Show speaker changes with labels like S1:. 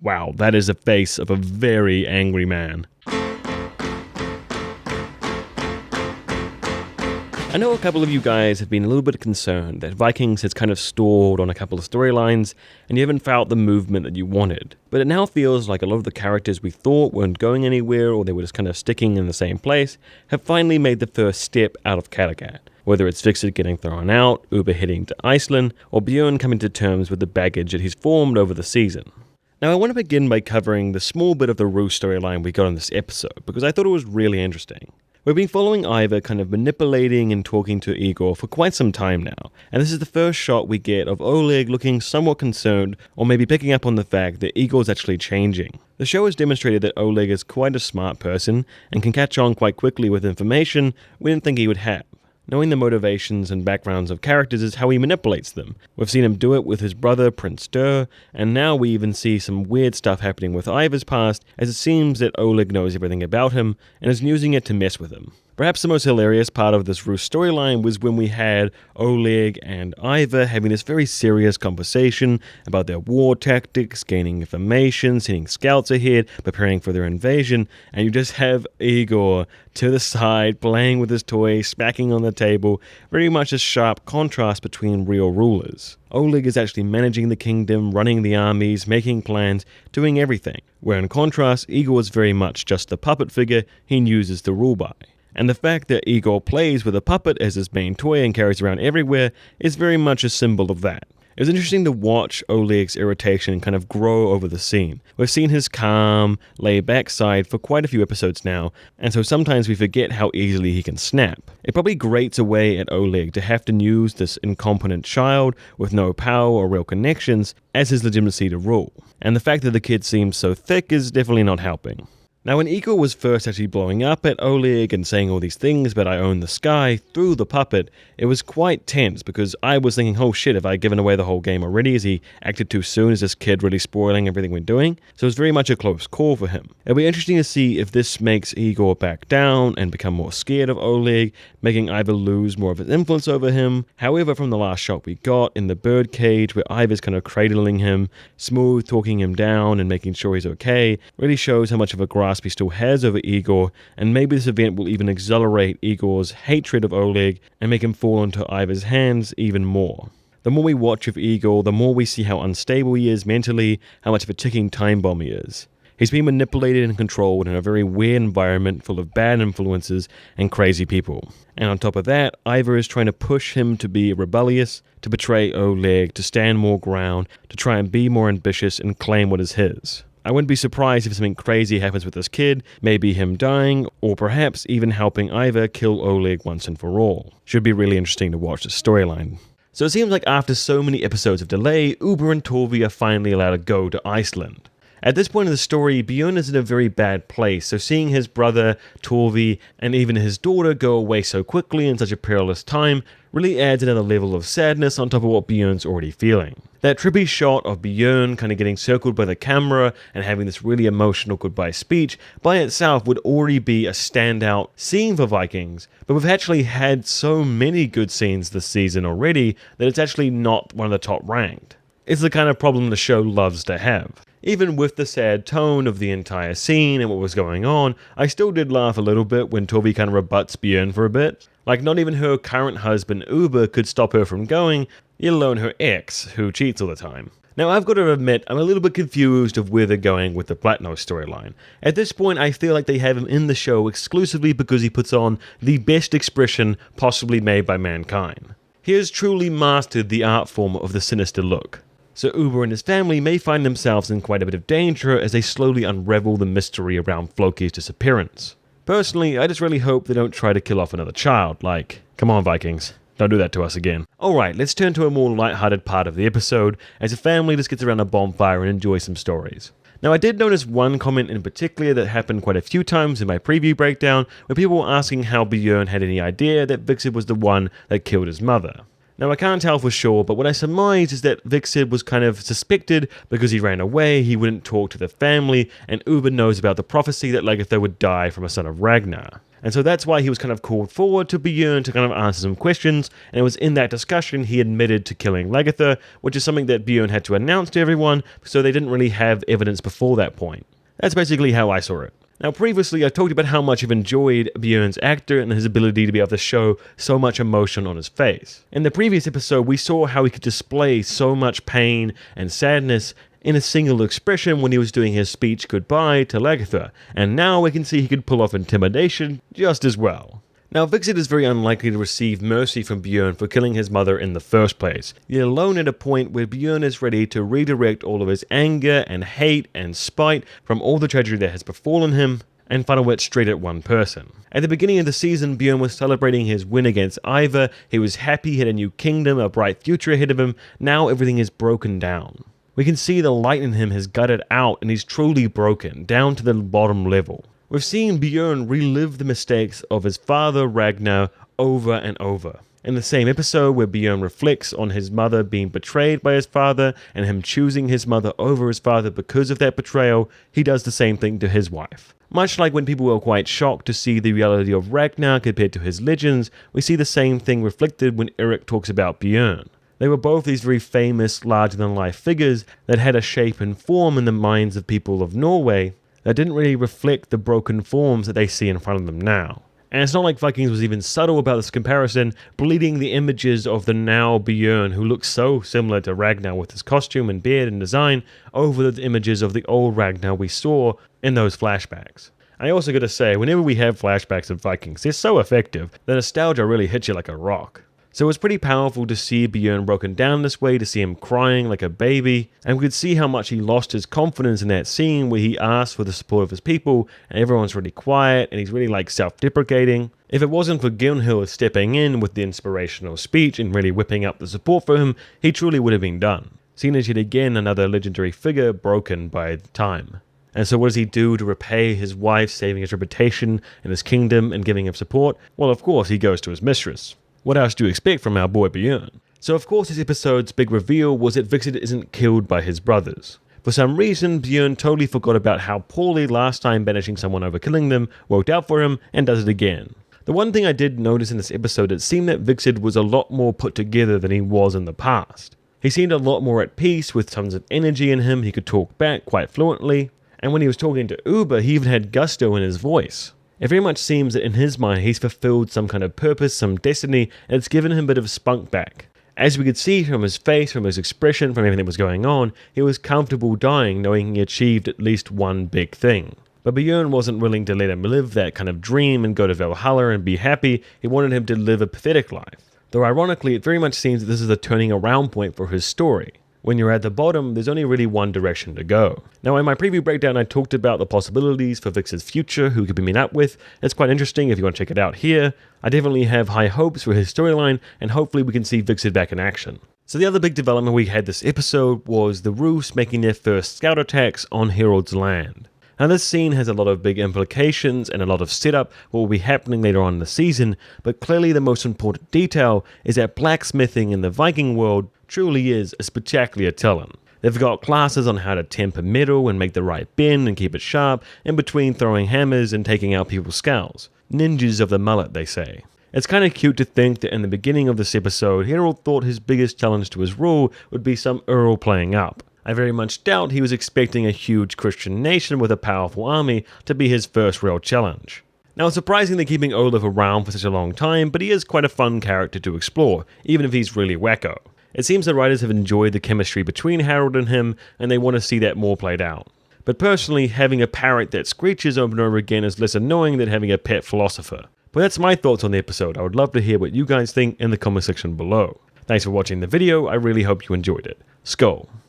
S1: Wow, that is the face of a very angry man. I know a couple of you guys have been a little bit concerned that Vikings has kind of stalled on a couple of storylines and you haven't felt the movement that you wanted. But it now feels like a lot of the characters we thought weren't going anywhere or they were just kind of sticking in the same place have finally made the first step out of Kattegat. Whether it's Hvitserk getting thrown out, Ubbe heading to Iceland, or Bjorn coming to terms with the baggage that he's formed over the season. Now I want to begin by covering the small bit of the Rue storyline we got in this episode because I thought it was really interesting. We've been following Ivar kind of manipulating and talking to Egor for quite some time now, and this is the first shot we get of Oleg looking somewhat concerned or maybe picking up on the fact that Igor's actually changing. The show has demonstrated that Oleg is quite a smart person and can catch on quite quickly with information we didn't think he would have. Knowing the motivations and backgrounds of characters is how he manipulates them. We've seen him do it with his brother, Prince Dur, and now we even see some weird stuff happening with Ivor's Past, as it seems that Oleg knows everything about him and is using it to mess with him. Perhaps the most hilarious part of this Rus storyline was when we had Oleg and Ivor having this very serious conversation about their war tactics, gaining information, sending scouts ahead, preparing for their invasion, and you just have Egor to the side, playing with his toy, smacking on the table, very much a sharp contrast between real rulers. Oleg is actually managing the kingdom, running the armies, making plans, doing everything, where in contrast, Egor is very much just the puppet figure he uses to rule by. And the fact that Egor plays with a puppet as his main toy and carries around everywhere is very much a symbol of that. It was interesting to watch Oleg's irritation kind of grow over the scene. We've seen his calm, laid-back side for quite a few episodes now, and so sometimes we forget how easily he can snap. It probably grates away at Oleg to have to use this incompetent child with no power or real connections as his legitimacy to rule. And the fact that the kid seems so thick is definitely not helping. Now when Egor was first actually blowing up at Oleg and saying all these things about I own the sky through the puppet, it was quite tense because I was thinking, oh shit, have I given away the whole game already? Has he acted too soon? Is this kid really spoiling everything we're doing? So it was very much a close call for him. It'll be interesting to see if this makes Egor back down and become more scared of Oleg, making Ivor lose more of his influence over him. However, from the last shot we got in the bird cage where Ivor's kind of cradling him, smooth talking him down and making sure he's okay, really shows how much of a grasp he still has over Egor, and maybe this event will even accelerate Igor's hatred of Oleg and make him fall into Ivor's hands even more. The more we watch of Egor, the more we see how unstable he is mentally, how much of a ticking time bomb he is. He's been manipulated and controlled in a very weird environment full of bad influences and crazy people. And on top of that, Ivor is trying to push him to be rebellious, to betray Oleg, to stand more ground, to try and be more ambitious and claim what is his. I wouldn't be surprised if something crazy happens with this kid, maybe him dying, or perhaps even helping Ivor kill Oleg once and for all. Should be really interesting to watch this storyline. So it seems like after so many episodes of delay, Ubbe and Torvi are finally allowed to go to Iceland. At this point in the story, Bjorn is in a very bad place, so seeing his brother, Torvi, and even his daughter go away so quickly in such a perilous time really adds another level of sadness on top of what Bjorn's already feeling. That trippy shot of Bjorn kind of getting circled by the camera and having this really emotional goodbye speech by itself would already be a standout scene for Vikings, but we've actually had so many good scenes this season already that it's actually not one of the top ranked. It's the kind of problem the show loves to have. Even with the sad tone of the entire scene and what was going on, I still did laugh a little bit when Torvi kind of rebuts Bjorn for a bit. Like, not even her current husband Ubbe could stop her from going, let alone her ex, who cheats all the time. Now, I've got to admit, I'm a little bit confused of where they're going with the Platno storyline. At this point, I feel like they have him in the show exclusively because he puts on the best expression possibly made by mankind. He has truly mastered the art form of the sinister look. So Ubbe and his family may find themselves in quite a bit of danger as they slowly unravel the mystery around Floki's disappearance. Personally, I just really hope they don't try to kill off another child, like, come on Vikings, don't do that to us again. Alright, let's turn to a more lighthearted part of the episode, as a family just gets around a bonfire and enjoys some stories. Now I did notice one comment in particular that happened quite a few times in my preview breakdown, where people were asking how Bjorn had any idea that Vikser was the one that killed his mother. Now I can't tell for sure, but what I surmise is that Vikser was kind of suspected because he ran away, he wouldn't talk to the family, and Ubbe knows about the prophecy that Lagertha would die from a son of Ragnar. And so that's why he was kind of called forward to Bjorn to kind of answer some questions, and it was in that discussion he admitted to killing Lagertha, which is something that Bjorn had to announce to everyone, so they didn't really have evidence before that point. That's basically how I saw it. Now previously I talked about how much I've enjoyed Bjorn's actor and his ability to be able to show so much emotion on his face. In the previous episode we saw how he could display so much pain and sadness in a single expression when he was doing his speech goodbye to Lagertha, and now we can see he could pull off intimidation just as well. Now Hvitserk is very unlikely to receive mercy from Bjorn for killing his mother in the first place, yet alone at a point where Bjorn is ready to redirect all of his anger and hate and spite from all the tragedy that has befallen him, and funnel it straight at one person. At the beginning of the season, Bjorn was celebrating his win against Ivor, he was happy he had a new kingdom, a bright future ahead of him. Now everything is broken down. We can see the light in him has gutted out and he's truly broken, down to the bottom level. We've seen Bjorn relive the mistakes of his father Ragnar over and over. In the same episode where Bjorn reflects on his mother being betrayed by his father and him choosing his mother over his father because of that betrayal, he does the same thing to his wife. Much like when people were quite shocked to see the reality of Ragnar compared to his legends, we see the same thing reflected when Eric talks about Bjorn. They were both these very famous, larger-than-life figures that had a shape and form in the minds of people of Norway that didn't really reflect the broken forms that they see in front of them now. And it's not like Vikings was even subtle about this comparison, bleeding the images of the now Bjorn, who looks so similar to Ragnar with his costume and beard and design, over the images of the old Ragnar we saw in those flashbacks. I also gotta say, whenever we have flashbacks of Vikings, they're so effective, the nostalgia really hits you like a rock. So it was pretty powerful to see Bjorn broken down this way, to see him crying like a baby, and we could see how much he lost his confidence in that scene where he asked for the support of his people, and everyone's really quiet, and he's really like self-deprecating. If it wasn't for Gunnhild stepping in with the inspirational speech and really whipping up the support for him, he truly would have been done. Seen as yet again another legendary figure broken by time. And so what does he do to repay his wife saving his reputation and his kingdom and giving him support? Well, of course, he goes to his mistress. What else do you expect from our boy Bjorn? So of course this episode's big reveal was that Hvitserk isn't killed by his brothers. For some reason, Bjorn totally forgot about how poorly last time banishing someone over killing them worked out for him and does it again. The one thing I did notice in this episode, it seemed that Hvitserk was a lot more put together than he was in the past. He seemed a lot more at peace with tons of energy in him, he could talk back quite fluently, and when he was talking to Ubbe, he even had gusto in his voice. It very much seems that in his mind he's fulfilled some kind of purpose, some destiny, and it's given him a bit of spunk back. As we could see from his face, from his expression, from everything that was going on, he was comfortable dying knowing he achieved at least one big thing. But Bjorn wasn't willing to let him live that kind of dream and go to Valhalla and be happy, he wanted him to live a pathetic life. Though ironically, it very much seems that this is a turning around point for his story. When you're at the bottom, there's only really one direction to go. Now in my preview breakdown I talked about the possibilities for Hvitserk's future, who he could be met up with. It's quite interesting if you want to check it out here. I definitely have high hopes for his storyline, and hopefully we can see Hvitserk back in action. So the other big development we had this episode was the Rus making their first scout attacks on Harald's land. Now this scene has a lot of big implications and a lot of setup what will be happening later on in the season, but clearly the most important detail is that blacksmithing in the Viking world truly is a spectacular talent. They've got classes on how to temper metal and make the right bend and keep it sharp, in between throwing hammers and taking out people's skulls. Ninjas of the mullet, they say. It's kind of cute to think that in the beginning of this episode, Harald thought his biggest challenge to his rule would be some Earl playing up. I very much doubt he was expecting a huge Christian nation with a powerful army to be his first real challenge. Now it's surprising they're keeping Olaf around for such a long time, but he is quite a fun character to explore, even if he's really wacko. It seems the writers have enjoyed the chemistry between Harald and him, and they want to see that more played out. But personally, having a parrot that screeches over and over again is less annoying than having a pet philosopher. But that's my thoughts on the episode. I would love to hear what you guys think in the comment section below. Thanks for watching the video, I really hope you enjoyed it. Skål!